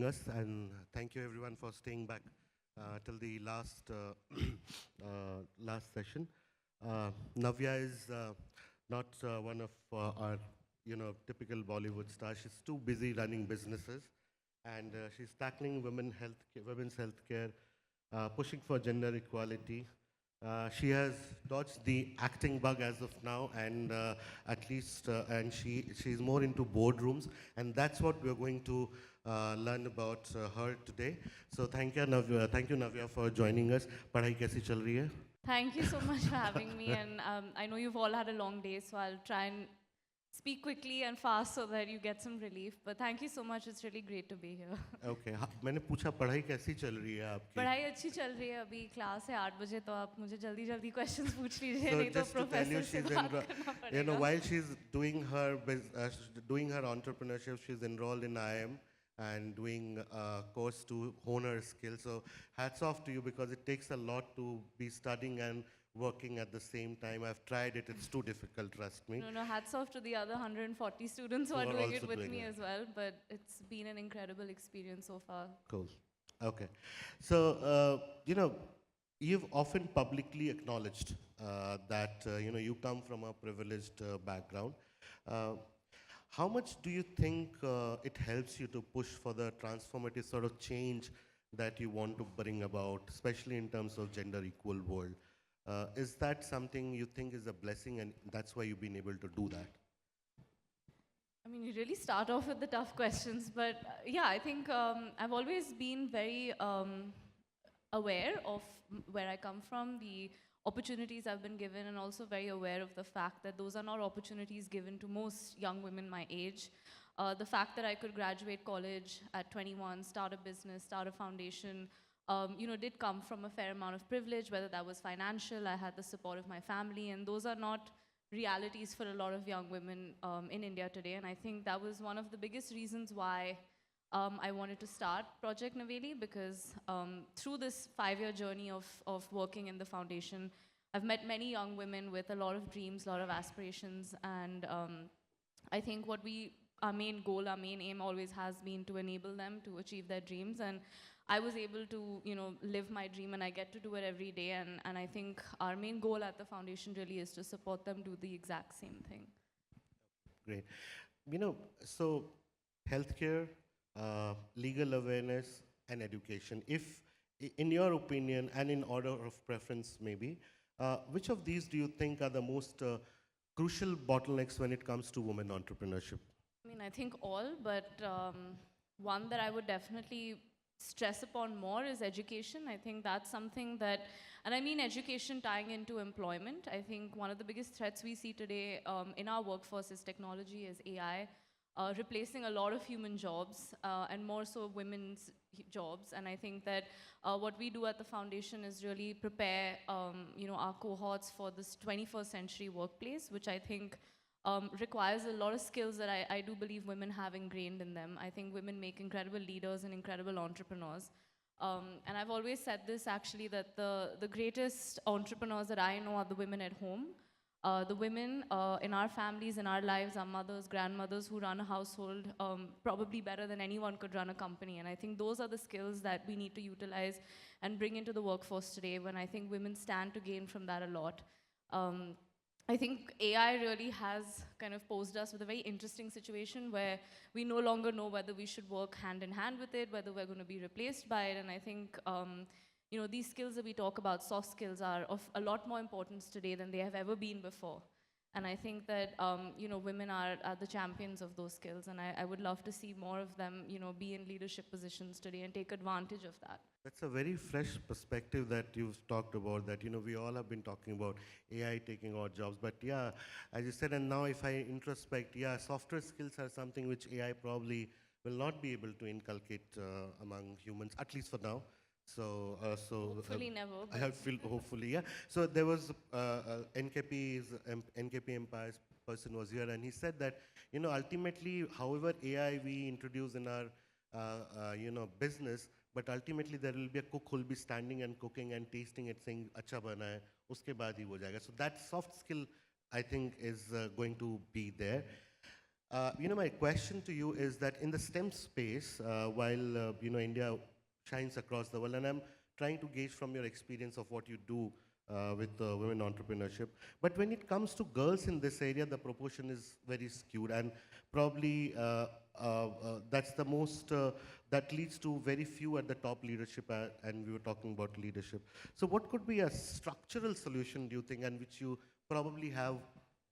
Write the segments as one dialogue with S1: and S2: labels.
S1: us, and thank you everyone for staying back till the last session. Navya is not one of our typical Bollywood stars. She's too busy running businesses, and she's tackling women's healthcare, pushing for gender equality. She has dodged the acting bug as of now, and and she's more into boardrooms, and that's what we're going to learn about her today. So thank you Navya for joining us. Padhai kaisi chal rahi hai?
S2: Thank you so much for having me. And I know you've all had a long day, so I'll try and speak quickly and fast so that you get some relief. But thank you so much. It's really great to be here.
S1: Okay, मैंने पूछा पढ़ाई कैसी चल रही है आपकी?
S2: पढ़ाई अच्छी चल रही है. अभी क्लास है 8 बजे, तो आप मुझे जल्दी questions पूछ लीजिए,
S1: So
S2: नहीं तो
S1: just to tell you,
S2: professor से बात करना पड़ेगा.
S1: while she's doing her entrepreneurship, she's enrolled in IIM and doing a course to hone her skills. So hats off to you, because it takes a lot to be studying and working at the same time. I've tried it, it's too difficult, trust me.
S2: No, hats off to the other 140 students who are doing it with me as well, but it's been an incredible experience so far.
S1: Cool. Okay. So, you've often publicly acknowledged that, you come from a privileged background. How much do you think it helps you to push for the transformative sort of change that you want to bring about, especially in terms of gender equal world? Is that something you think is a blessing, and that's why you've been able to do that?
S2: I mean, you really start off with the tough questions, but yeah, I think I've always been very aware of where I come from, the opportunities I've been given, and also very aware of the fact that those are not opportunities given to most young women my age. The fact that I could graduate college at 21, start a business, start a foundation, did come from a fair amount of privilege, whether that was financial. I had the support of my family, and those are not realities for a lot of young women in India today. And I think that was one of the biggest reasons why I wanted to start Project Naveli, because through this 5-year journey of working in the foundation, I've met many young women with a lot of dreams, a lot of aspirations, and I think our main goal, our main aim always has been to enable them to achieve their dreams. And I was able to, live my dream, and I get to do it every day. And I think our main goal at the foundation really is to support them do the exact same thing.
S1: Great. So healthcare, legal awareness, and education. If, in your opinion, and in order of preference maybe, which of these do you think are the most crucial bottlenecks when it comes to women entrepreneurship?
S2: I mean, I think all, but one that I would definitely stress upon more is education. I think that's something that, and I mean education tying into employment. I think one of the biggest threats we see today in our workforce is technology, is AI, replacing a lot of human jobs, and more so women's jobs. And I think that what we do at the foundation is really prepare our cohorts for this 21st century workplace, which I think requires a lot of skills that I do believe women have ingrained in them. I think women make incredible leaders and incredible entrepreneurs. And I've always said this actually, that the greatest entrepreneurs that I know are the women at home. The women in our families, in our lives, our mothers, grandmothers who run a household probably better than anyone could run a company. And I think those are the skills that we need to utilize and bring into the workforce today, when I think women stand to gain from that a lot. I think AI really has kind of posed us with a very interesting situation where we no longer know whether we should work hand in hand with it, whether we're going to be replaced by it. And I think these skills that we talk about, soft skills, are of a lot more importance today than they have ever been before. And I think that women are the champions of those skills, and I would love to see more of them be in leadership positions today and take advantage of that.
S1: That's a very fresh perspective that you've talked about, that we all have been talking about AI taking our jobs. But yeah, as you said, and now if I introspect, yeah, software skills are something which AI probably will not be able to inculcate among humans, at least for now. So,
S2: hopefully never.
S1: I feel hopefully, yeah. So there was NKP Empire's person was here, and he said that ultimately, however AI we introduce in our business, but ultimately there will be a cook who will be standing and cooking and tasting it, saying acha bana hai, uske baad hi wo jayega. So that soft skill, I think, is going to be there. My question to you is that in the STEM space, while India shines across the world, and I'm trying to gauge from your experience of what you do with women entrepreneurship, but when it comes to girls in this area, the proportion is very skewed, and probably that's the most that leads to very few at the top leadership, and we were talking about leadership. So, what could be a structural solution, do you think, and which you probably have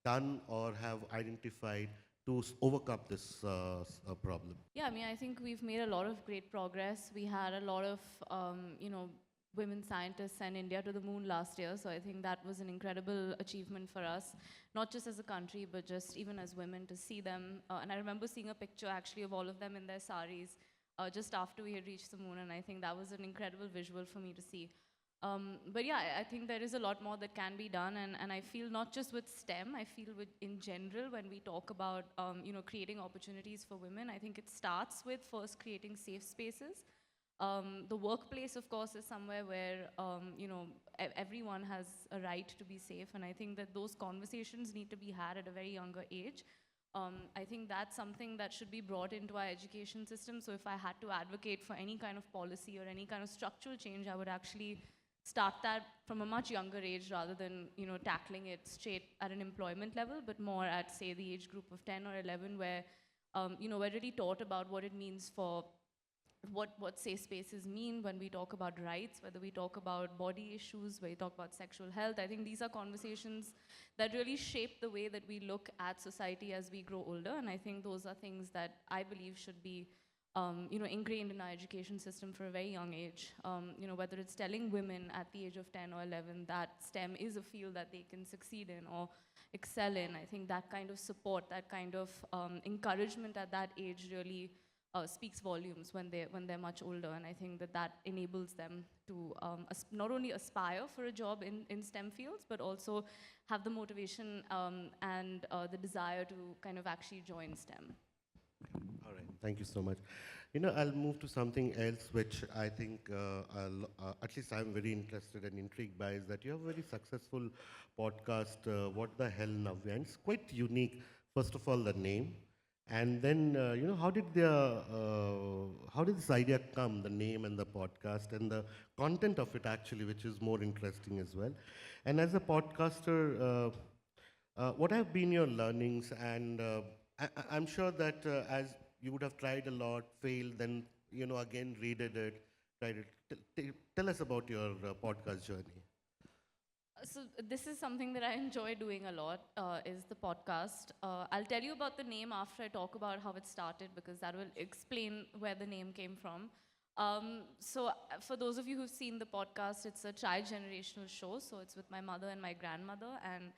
S1: done or have identified to overcome this problem?
S2: Yeah, I mean, I think we've made a lot of great progress. We had a lot of, women scientists send India to the moon last year. So I think that was an incredible achievement for us, not just as a country, but just even as women to see them. And I remember seeing a picture actually of all of them in their saris just after we had reached the moon. And I think that was an incredible visual for me to see. But yeah, I think there is a lot more that can be done, and I feel not just with STEM, I feel with in general when we talk about creating opportunities for women, I think it starts with first creating safe spaces. The workplace, of course, is somewhere where everyone has a right to be safe, and I think that those conversations need to be had at a very younger age. I think that's something that should be brought into our education system. So if I had to advocate for any kind of policy or any kind of structural change, I would actually start that from a much younger age rather than tackling it straight at an employment level, but more at, say, the age group of 10 or 11, where we're really taught about what it means for what safe spaces mean when we talk about rights, whether we talk about body issues, where we talk about sexual health. I think these are conversations that really shape the way that we look at society as we grow older, and I think those are things that I believe should be ingrained in our education system for a very young age. Whether it's telling women at the age of 10 or 11 that STEM is a field that they can succeed in or excel in. I think that kind of support, that kind of encouragement at that age really speaks volumes when they're much older, and I think that enables them to not only aspire for a job in STEM fields, but also have the motivation and the desire to kind of actually join STEM.
S1: All right, thank you so much. I'll move to something else which I think at least I'm very interested and intrigued by, is that you have a very successful podcast, What the Hell Navya? And it's quite unique. First of all, the name. And then, how did this idea come, the name and the podcast and the content of it actually, which is more interesting as well. And as a podcaster, what have been your learnings? And I'm sure that as you would have tried a lot, failed, then again redid it, tried it. Tell us about your podcast journey.
S2: So this is something that I enjoy doing a lot, is the podcast. I'll tell you about the name after I talk about how it started, because that will explain where the name came from. For those of you who've seen the podcast, it's a tri-generational show. So it's with my mother and my grandmother, and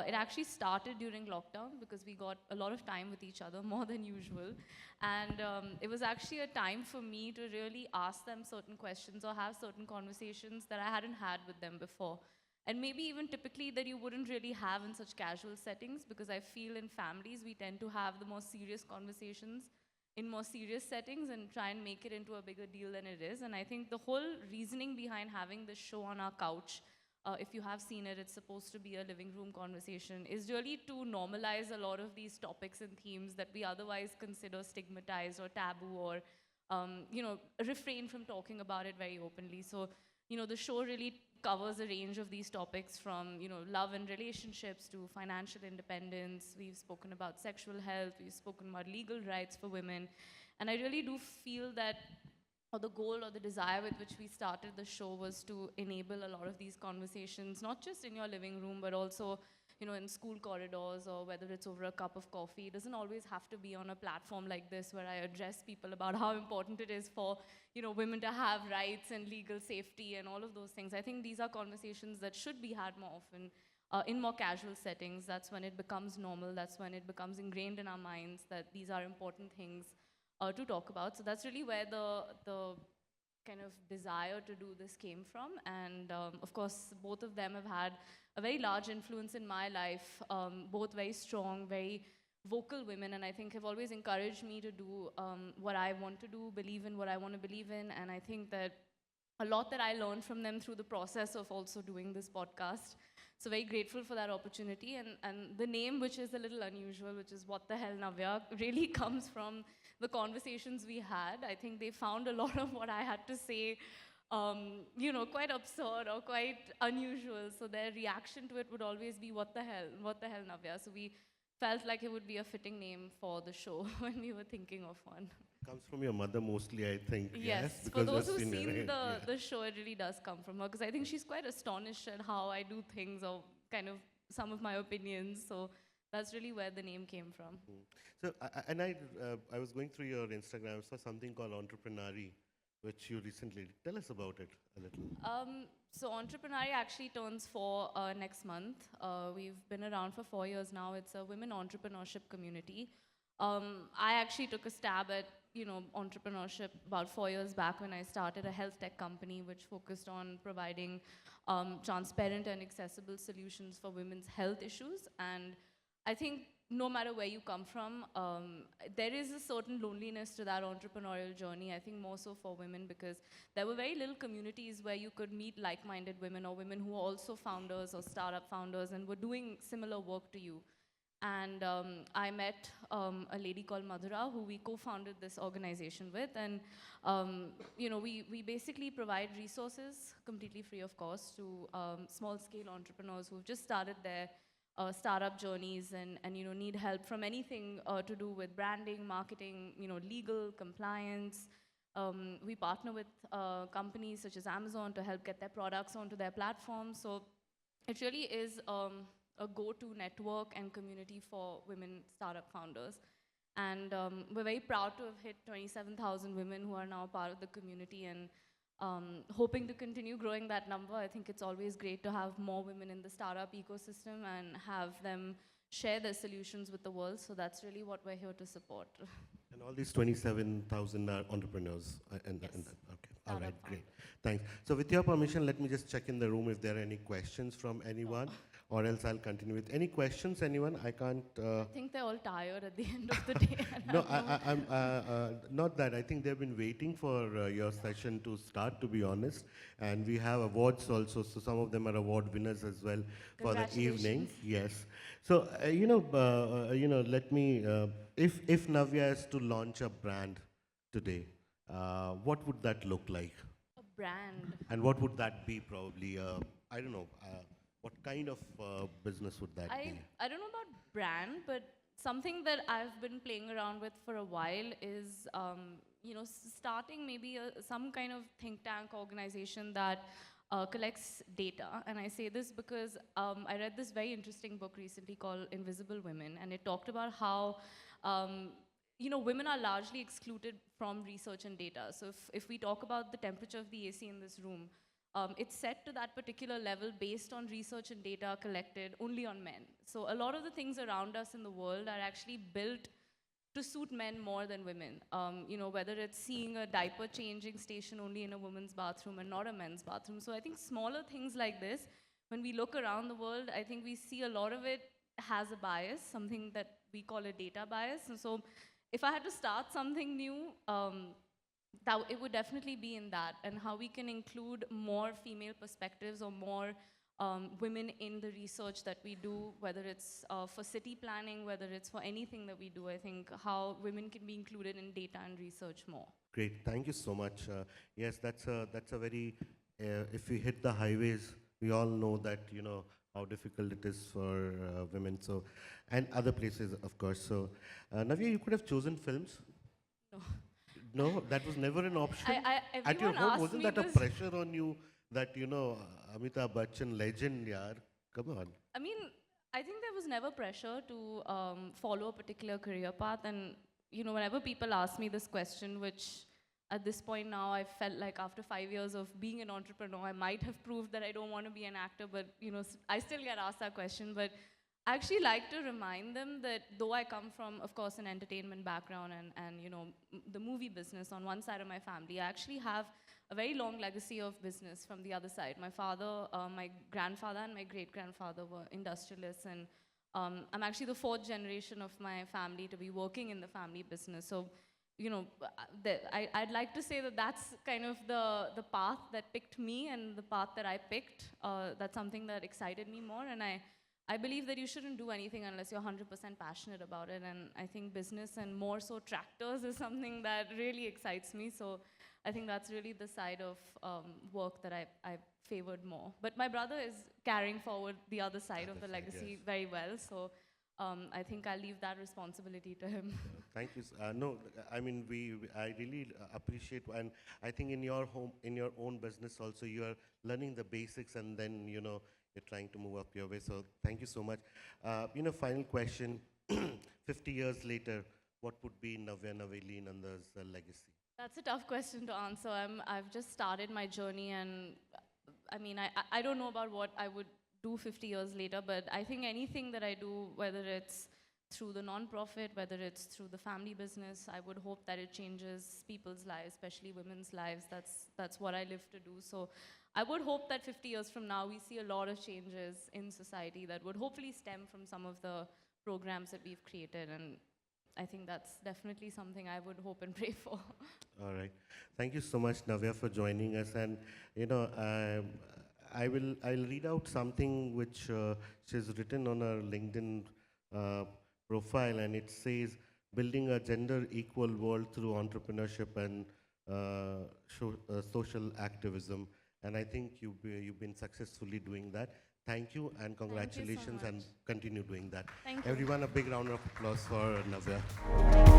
S2: it actually started during lockdown because we got a lot of time with each other, more than usual. And it was actually a time for me to really ask them certain questions or have certain conversations that I hadn't had with them before. And maybe even typically that you wouldn't really have in such casual settings, because I feel in families we tend to have the more serious conversations in more serious settings and try and make it into a bigger deal than it is. And I think the whole reasoning behind having this show on our couch, if you have seen it, it's supposed to be a living room conversation, is really to normalize a lot of these topics and themes that we otherwise consider stigmatized or taboo, or refrain from talking about it very openly. So the show really covers a range of these topics, from love and relationships to financial independence. We've spoken about sexual health, we've spoken about legal rights for women, and I really do feel that, or the goal or the desire with which we started the show, was to enable a lot of these conversations, not just in your living room, but also in school corridors, or whether it's over a cup of coffee. It doesn't always have to be on a platform like this where I address people about how important it is for women to have rights and legal safety and all of those things. I think these are conversations that should be had more often in more casual settings. That's when it becomes normal. That's when it becomes ingrained in our minds that these are important things to talk about. So that's really where the kind of desire to do this came from. And of course, both of them have had a very large influence in my life, both very strong, very vocal women, and I think have always encouraged me to do what I want to do, believe in what I want to believe in. And I think that a lot that I learned from them through the process of also doing this podcast. So very grateful for that opportunity. And the name, which is a little unusual, which is What the Hell Navya, really comes from the conversations we had. I think they found a lot of what I had to say, quite absurd or quite unusual. So their reaction to it would always be, what the hell, Navya? So we felt like it would be a fitting name for the show when we were thinking of one.
S1: Comes from your mother mostly, I think,
S2: Yes,
S1: yes?
S2: for
S1: Because
S2: those
S1: you're
S2: who've
S1: senior,
S2: seen
S1: right? Yeah.
S2: the show, it really does come from her because I think she's quite astonished at how I do things or kind of some of my opinions. So that's really where the name came from.
S1: So, I was going through your Instagram, saw something called Entreprenari, which you recently. Tell us about it a little.
S2: So Entrepreneur actually turns 4 next month. We've been around for 4 years now. It's a women entrepreneurship community. I actually took a stab at entrepreneurship about 4 years back when I started a health tech company which focused on providing transparent and accessible solutions for women's health issues. And I think no matter where you come from, there is a certain loneliness to that entrepreneurial journey. I think more so for women because there were very little communities where you could meet like-minded women or women who are also founders or startup founders and were doing similar work to you. And I met a lady called Madhura, who we co-founded this organization with. And we basically provide resources completely free of cost to small-scale entrepreneurs who've just started their startup journeys and need help from anything to do with branding, marketing, legal, compliance. We partner with companies such as Amazon to help get their products onto their platform. So it really is a go-to network and community for women startup founders. And we're very proud to have hit 27,000 women who are now part of the community and hoping to continue growing that number. I think it's always great to have more women in the startup ecosystem and have them share their solutions with the world. So that's really what we're here to support.
S1: And all these 27,000 are entrepreneurs.
S2: Yes.
S1: Okay. All right,
S2: Startup
S1: great.
S2: founders.
S1: Thanks. So with your permission, let me just check in the room if there are any questions from anyone, or else I'll continue with any questions, anyone? I can't.
S2: I think they're all tired at the end of the day.
S1: No, I'm not that. I think they've been waiting for your session to start, to be honest. And we have awards also, so some of them are award winners as well for the evening.
S2: Congratulations.
S1: Yes. So let me. If Navya is to launch a brand today, what would that look like?
S2: A brand.
S1: And what would that be? Probably. I don't know. What kind of business would that be?
S2: I don't know about brand, but something that I've been playing around with for a while is, starting maybe some kind of think tank organization that collects data. And I say this because I read this very interesting book recently called Invisible Women, and it talked about how women are largely excluded from research and data. So if we talk about the temperature of the AC in this room, it's set to that particular level based on research and data collected only on men. So a lot of the things around us in the world are actually built to suit men more than women. Whether it's seeing a diaper changing station only in a woman's bathroom and not a men's bathroom. So I think smaller things like this, when we look around the world, I think we see a lot of it has a bias, something that we call a data bias. And so if I had to start something new, that it would definitely be in that, and how we can include more female perspectives or more women in the research that we do, whether it's for city planning, whether it's for anything that we do. I think how women can be included in data and research more.
S1: Great, thank you so much. Yes, that's a very. If we hit the highways, we all know that how difficult it is for women. So, and other places, of course. So, Navya, you could have chosen films.
S2: No.
S1: No, that was never an option. At your
S2: Everyone
S1: home,
S2: asked
S1: wasn't
S2: me
S1: that a
S2: this.
S1: pressure on you that, Amitabh Bachchan legend, yaar? Come on.
S2: I mean, I think there was never pressure to follow a particular career path. And, whenever people ask me this question, which at this point now, I felt like after 5 years of being an entrepreneur, I might have proved that I don't want to be an actor, but, I still get asked that question. But I actually like to remind them that though I come from, of course, an entertainment background and the movie business on one side of my family, I actually have a very long legacy of business from the other side. My father, my grandfather, and my great-grandfather were industrialists, and I'm actually the 4th generation of my family to be working in the family business. So you know, I'd like to say that that's kind of the path that picked me and the path that I picked. That's something that excited me more. And I believe that you shouldn't do anything unless you're 100% passionate about it. And I think business and more so tractors is something that really excites me. So I think that's really the side of work that I favored more. But my brother is carrying forward the other side of the
S1: Other side,
S2: legacy
S1: yes.
S2: very well. So I think I'll leave that responsibility to him.
S1: Thank you. No, I mean, I really appreciate, and I think in your home, in your own business also, you are learning the basics, and then, you're trying to move up your way. So thank you so much. Final question. 50 years later, what would be Navya Naveli Nanda's legacy?
S2: That's a tough question to answer. I've just started my journey, and I mean, I don't know about what I would do 50 years later, but I think anything that I do, whether it's through the non-profit, whether it's through the family business, I would hope that it changes people's lives, especially women's lives. That's what I live to do. So I would hope that 50 years from now, we see a lot of changes in society that would hopefully stem from some of the programs that we've created. And I think that's definitely something I would hope and pray for.
S1: All right. Thank you so much, Navya, for joining us. And I'll read out something which she's written on her LinkedIn uh, profile, and it says, "Building a gender equal world through entrepreneurship and social activism." And I think you've been successfully doing that. Thank you and
S2: Thank you so
S1: congratulations,
S2: much.
S1: and continue doing that.
S2: Thank you.
S1: Everyone, a big round of applause for Navya.